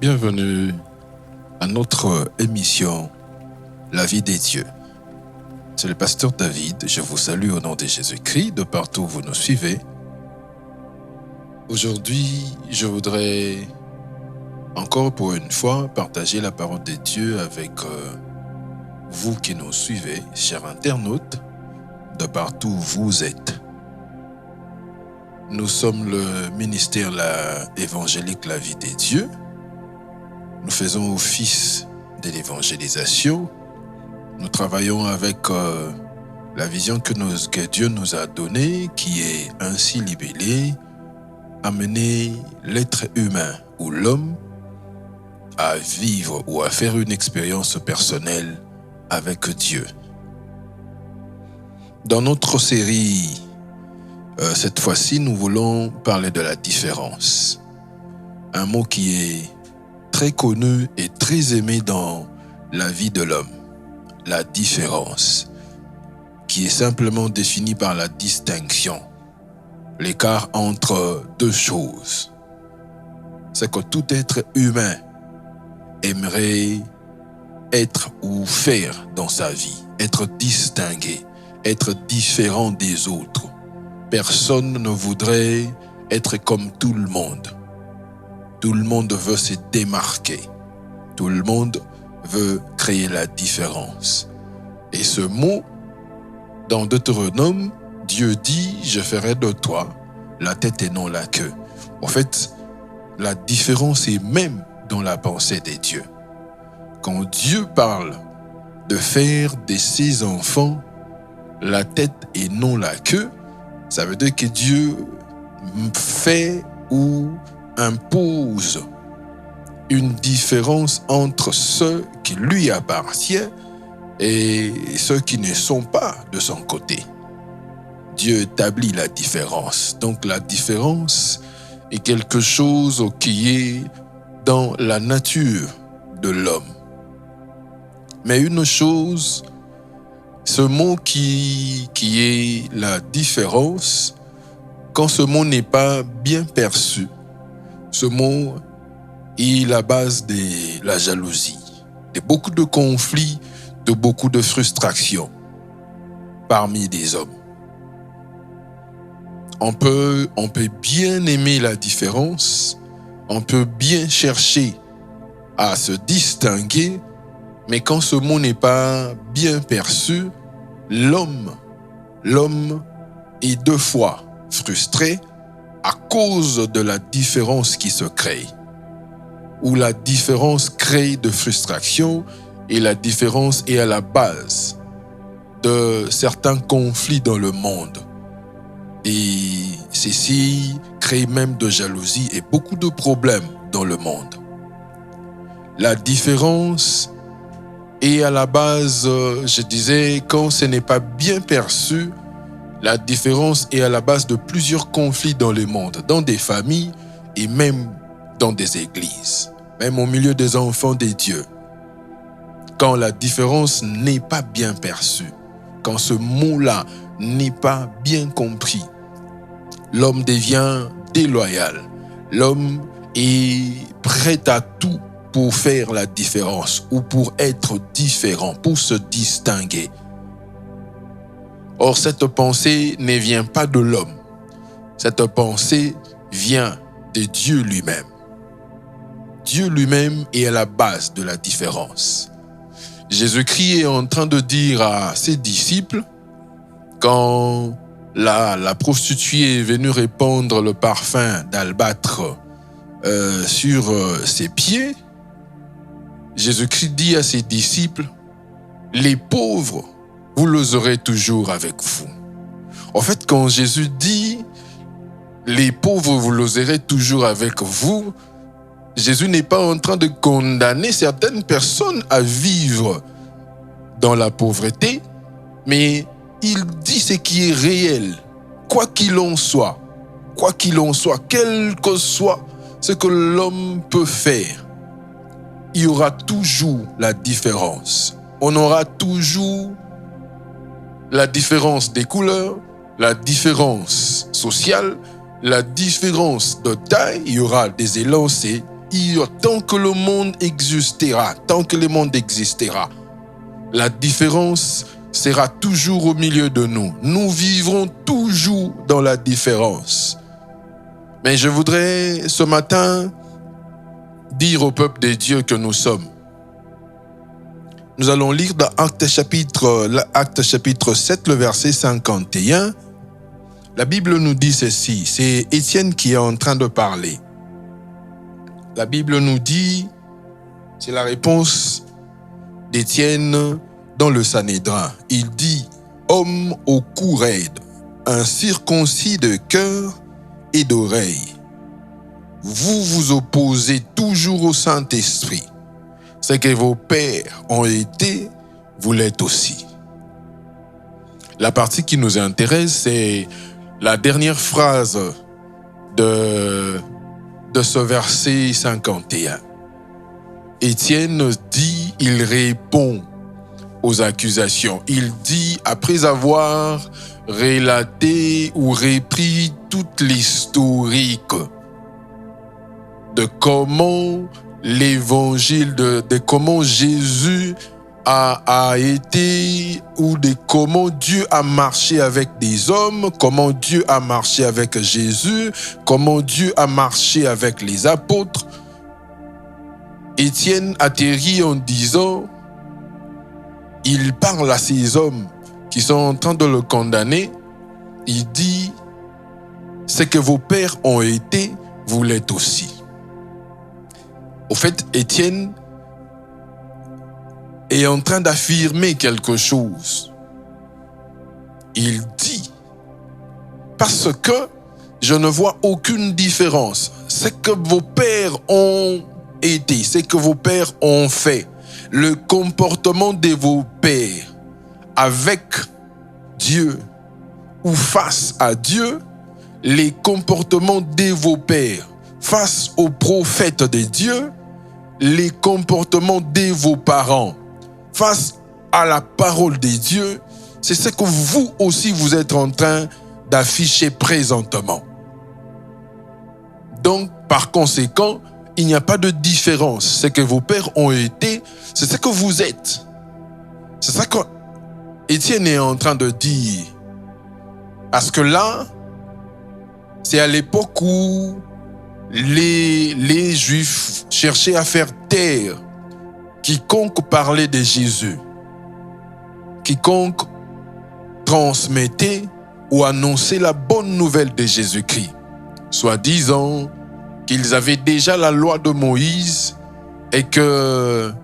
Bienvenue à notre émission La vie des dieux. C'est le pasteur David, je vous salue au nom de Jésus-Christ, de partout où vous nous suivez. Aujourd'hui, je voudrais encore pour une fois partager la parole de Dieu avec vous qui nous suivez, chers internautes, de partout où vous êtes. Nous sommes le ministère évangélique La vie des dieux. Nous faisons office de l'évangélisation. Nous travaillons avec la vision que Dieu nous a donnée, qui est ainsi libellée, amener l'être humain ou l'homme à vivre ou à faire une expérience personnelle avec Dieu. Dans notre série, cette fois-ci, nous voulons parler de la différence. Un mot qui est très connu et très aimé dans la vie de l'homme. La différence, qui est simplement définie par la distinction, l'écart entre deux choses. C'est que tout être humain aimerait être ou faire dans sa vie, être distingué, être différent des autres. Personne ne voudrait être comme tout le monde. Tout le monde veut se démarquer. Tout le monde veut créer la différence. Et ce mot, dans Deutéronome, Dieu dit « Je ferai de toi la tête et non la queue ». En fait, la différence est même dans la pensée des dieux. Quand Dieu parle de faire de ses enfants la tête et non la queue, ça veut dire que Dieu fait ou impose une différence entre ceux qui lui appartiennent et ceux qui ne sont pas de son côté. Dieu établit la différence. Donc la différence est quelque chose qui est dans la nature de l'homme. Mais une chose, ce mot qui est la différence, quand ce mot n'est pas bien perçu, ce mot est la base de la jalousie, de beaucoup de conflits, de beaucoup de frustrations parmi des hommes. On peut bien aimer la différence, on peut bien chercher à se distinguer, mais quand ce mot n'est pas bien perçu, l'homme est deux fois frustré à cause de la différence qui se crée, où la différence crée de frustration et la différence est à la base de certains conflits dans le monde. Et ceci crée même de jalousie et beaucoup de problèmes dans le monde. La différence est à la base, je disais, quand ce n'est pas bien perçu, la différence est à la base de plusieurs conflits dans le monde, dans des familles et même dans des églises, même au milieu des enfants des dieux. Quand la différence n'est pas bien perçue, quand ce mot-là n'est pas bien compris, l'homme devient déloyal. L'homme est prêt à tout pour faire la différence ou pour être différent, pour se distinguer. Or, cette pensée ne vient pas de l'homme. Cette pensée vient de Dieu lui-même. Dieu lui-même est à la base de la différence. Jésus-Christ est en train de dire à ses disciples, quand la prostituée est venue répandre le parfum d'albâtre sur ses pieds, Jésus-Christ dit à ses disciples, « Les pauvres, vous les aurez toujours avec vous. » En fait, quand Jésus dit « Les pauvres, vous les aurez toujours avec vous », Jésus n'est pas en train de condamner certaines personnes à vivre dans la pauvreté, mais il dit ce qui est réel. Quoi qu'il en soit, quoi qu'il en soit, quel que soit ce que l'homme peut faire, il y aura toujours la différence. On aura toujours la différence des couleurs, la différence sociale, la différence de taille. Il y aura des élancés. Tant que le monde existera, la différence sera toujours au milieu de nous. Nous vivrons toujours dans la différence. Mais je voudrais ce matin dire au peuple de Dieu que nous sommes. Nous allons lire dans Actes chapitre 7, le verset 51. La Bible nous dit ceci, c'est Étienne qui est en train de parler. La Bible nous dit, c'est la réponse d'Étienne dans le Sanhédrin. Il dit, « Homme au cou raide, incirconcis de cœur et d'oreille, vous vous opposez toujours au Saint-Esprit. Ce que vos pères ont été, vous l'êtes aussi. » La partie qui nous intéresse, c'est la dernière phrase de ce verset 51. Étienne dit, il répond aux accusations. Il dit, après avoir relaté ou repris toute l'historique de comment l'évangile, de comment Jésus a été, ou de comment Dieu a marché avec des hommes, comment Dieu a marché avec Jésus, comment Dieu a marché avec les apôtres. Étienne atterrit en disant, il parle à ces hommes qui sont en train de le condamner, il dit, ce que vos pères ont été, vous l'êtes aussi. Au fait, Étienne est en train d'affirmer quelque chose. Il dit, parce que je ne vois aucune différence. Ce que vos pères ont été, ce que vos pères ont fait, le comportement de vos pères avec Dieu ou face à Dieu, les comportements de vos pères face aux prophètes de Dieu, les comportements de vos parents face à la parole de Dieu, c'est ce que vous aussi vous êtes en train d'afficher présentement. Donc, par conséquent, il n'y a pas de différence. Ce que vos pères ont été, c'est ce que vous êtes. C'est ça qu'Étienne est en train de dire. Parce que là, c'est à l'époque où les Juifs cherchaient à faire taire quiconque parlait de Jésus, quiconque transmettait ou annonçait la bonne nouvelle de Jésus-Christ, soi-disant qu'ils avaient déjà la loi de Moïse et qu'ils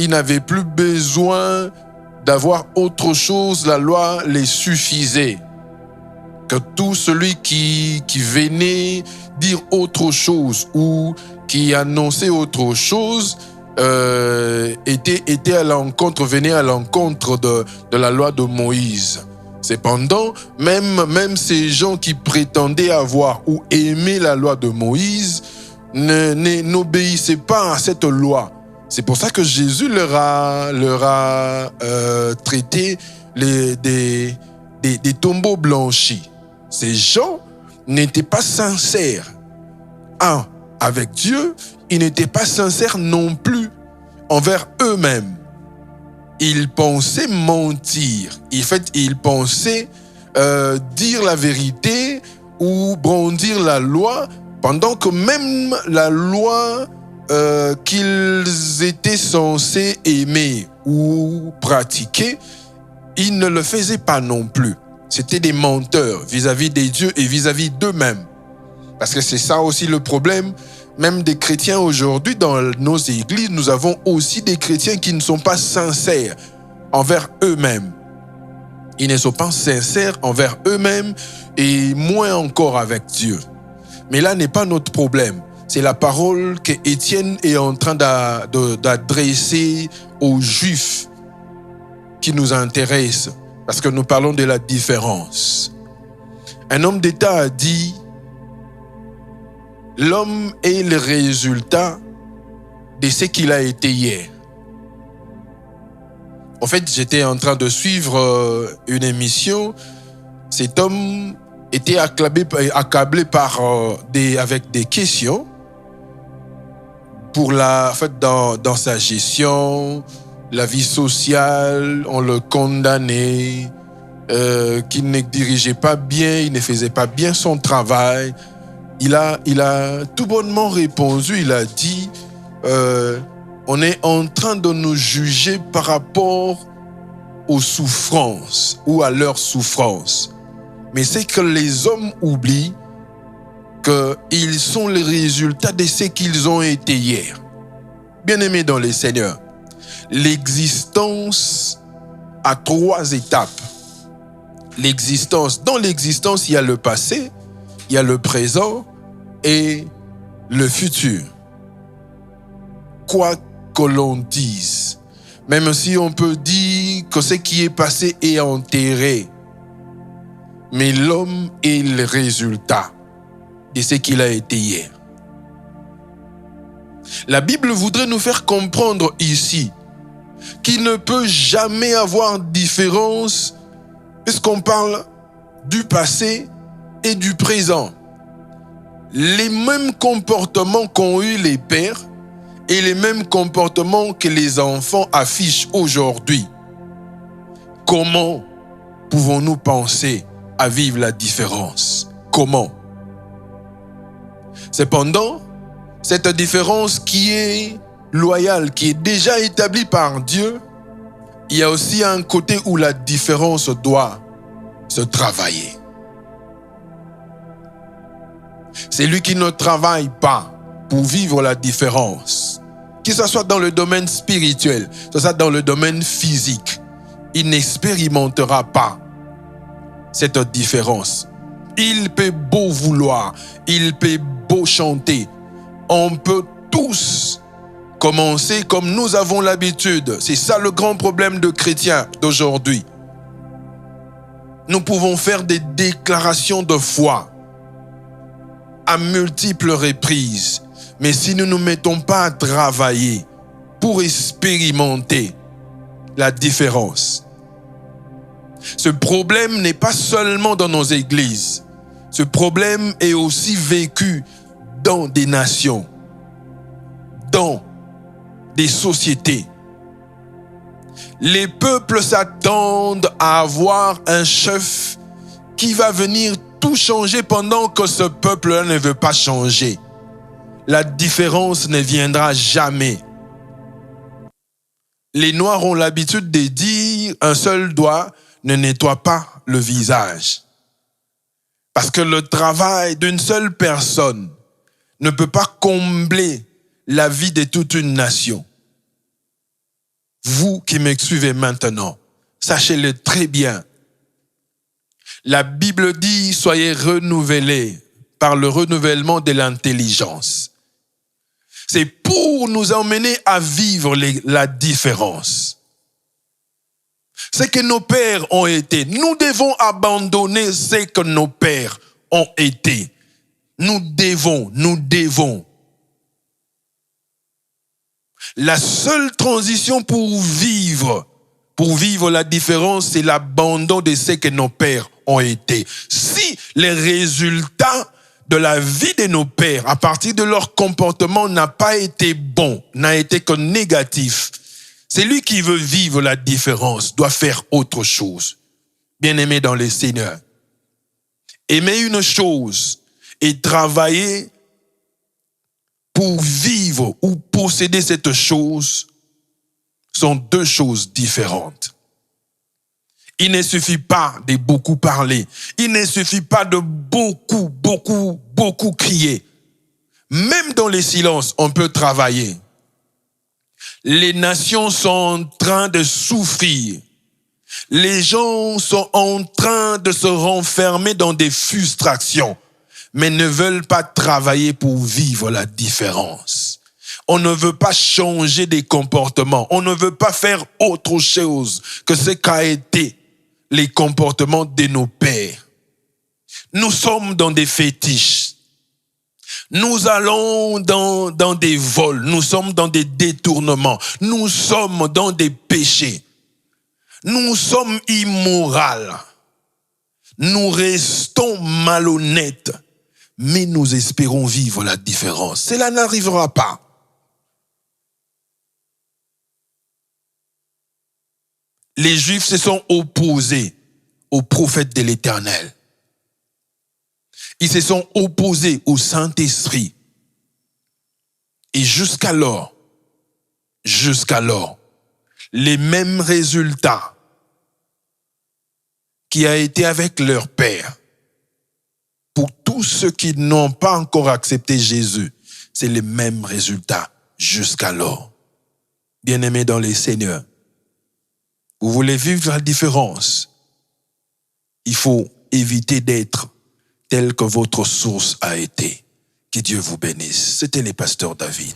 n'avaient plus besoin d'avoir autre chose, la loi les suffisait. Que tout celui qui venait dire autre chose ou qui annonçait autre chose était à l'encontre, venait à l'encontre de la loi de Moïse. Cependant, même ces gens qui prétendaient avoir ou aimer la loi de Moïse n'obéissaient pas à cette loi. C'est pour ça que Jésus leur a traité des tombeaux blanchis. Ces gens n'étaient pas sincères. Avec Dieu, ils n'étaient pas sincères non plus envers eux-mêmes. Ils pensaient mentir. En fait, ils pensaient dire la vérité ou brandir la loi, pendant que même la loi qu'ils étaient censés aimer ou pratiquer, ils ne le faisaient pas non plus. C'était des menteurs vis-à-vis des dieux et vis-à-vis d'eux-mêmes. Parce que c'est ça aussi le problème, même des chrétiens aujourd'hui, dans nos églises, nous avons aussi des chrétiens qui ne sont pas sincères envers eux-mêmes. Ils ne sont pas sincères envers eux-mêmes et moins encore avec Dieu. Mais là n'est pas notre problème. C'est la parole que Étienne est en train d'adresser aux Juifs qui nous intéresse, parce que nous parlons de la différence. Un homme d'État a dit L'homme est le résultat de ce qu'il a été hier. En fait, j'étais en train de suivre une émission. Cet homme était accablé avec des questions pour dans sa gestion, la vie sociale. On le condamnait, qu'il ne dirigeait pas bien, il ne faisait pas bien son travail. Il a tout bonnement répondu. Il a dit on est en train de nous juger par rapport aux souffrances ou à leurs souffrances. Mais c'est que les hommes oublient qu'ils sont le résultat de ce qu'ils ont été hier. Bien-aimés dans le Seigneur, l'existence a 3 étapes. Dans l'existence, il y a le passé, il y a le présent et le futur. Quoi que l'on dise, même si on peut dire que ce qui est passé est enterré, mais l'homme est le résultat de ce qu'il a été hier. La Bible voudrait nous faire comprendre ici qu'il ne peut jamais avoir différence puisqu'on parle du passé et du présent. Les mêmes comportements qu'ont eu les pères et les mêmes comportements que les enfants affichent aujourd'hui. Comment pouvons-nous penser à vivre la différence? Comment? Cependant, cette différence qui est loyale, qui est déjà établie par Dieu, il y a aussi un côté où la différence doit se travailler. C'est lui qui ne travaille pas pour vivre la différence, que ce soit dans le domaine spirituel, que ce soit dans le domaine physique, il n'expérimentera pas cette différence. Il peut beau vouloir, il peut beau chanter, on peut tous commencer comme nous avons l'habitude. C'est ça le grand problème de chrétiens d'aujourd'hui. Nous pouvons faire des déclarations de foi à multiples reprises, mais si nous ne nous mettons pas à travailler pour expérimenter la différence, ce problème n'est pas seulement dans nos églises, ce problème est aussi vécu dans des nations, dans des sociétés. Les peuples s'attendent à avoir un chef qui va venir tout changer pendant que ce peuple-là ne veut pas changer. La différence ne viendra jamais. Les Noirs ont l'habitude de dire un seul doigt ne nettoie pas le visage. Parce que le travail d'une seule personne ne peut pas combler la vie de toute une nation. Vous qui me suivez maintenant, sachez-le très bien. La Bible dit, soyez renouvelés par le renouvellement de l'intelligence. C'est pour nous emmener à vivre la différence. Ce que nos pères ont été, nous devons abandonner ce que nos pères ont été. Nous devons. La seule transition pour vivre la différence, c'est l'abandon de ce que nos pères ont été. Si les résultats de la vie de nos pères, à partir de leur comportement, n'a pas été bon, n'a été que négatif, celui qui veut vivre la différence doit faire autre chose. Bien-aimé dans le Seigneur, aimer une chose et travailler pour vivre ou posséder cette chose sont 2 choses différentes. Il ne suffit pas de beaucoup parler. Il ne suffit pas de beaucoup crier. Même dans les silences, on peut travailler. Les nations sont en train de souffrir. Les gens sont en train de se renfermer dans des frustrations, mais ne veulent pas travailler pour vivre la différence. On ne veut pas changer des comportements. On ne veut pas faire autre chose que ce qu'a été les comportements de nos pères. Nous sommes dans des fétiches. Nous allons dans des vols, nous sommes dans des détournements, nous sommes dans des péchés, nous sommes immoraux, nous restons malhonnêtes, mais nous espérons vivre la différence. Cela n'arrivera pas. Les Juifs se sont opposés aux prophètes de l'Éternel. Ils se sont opposés au Saint-Esprit. Et jusqu'alors, les mêmes résultats qui a été avec leur Père, pour tous ceux qui n'ont pas encore accepté Jésus, c'est les mêmes résultats jusqu'alors. Bien-aimés dans les Seigneurs, vous voulez vivre la différence, il faut éviter d'être tel que votre source a été. Que Dieu vous bénisse. C'était les pasteurs David.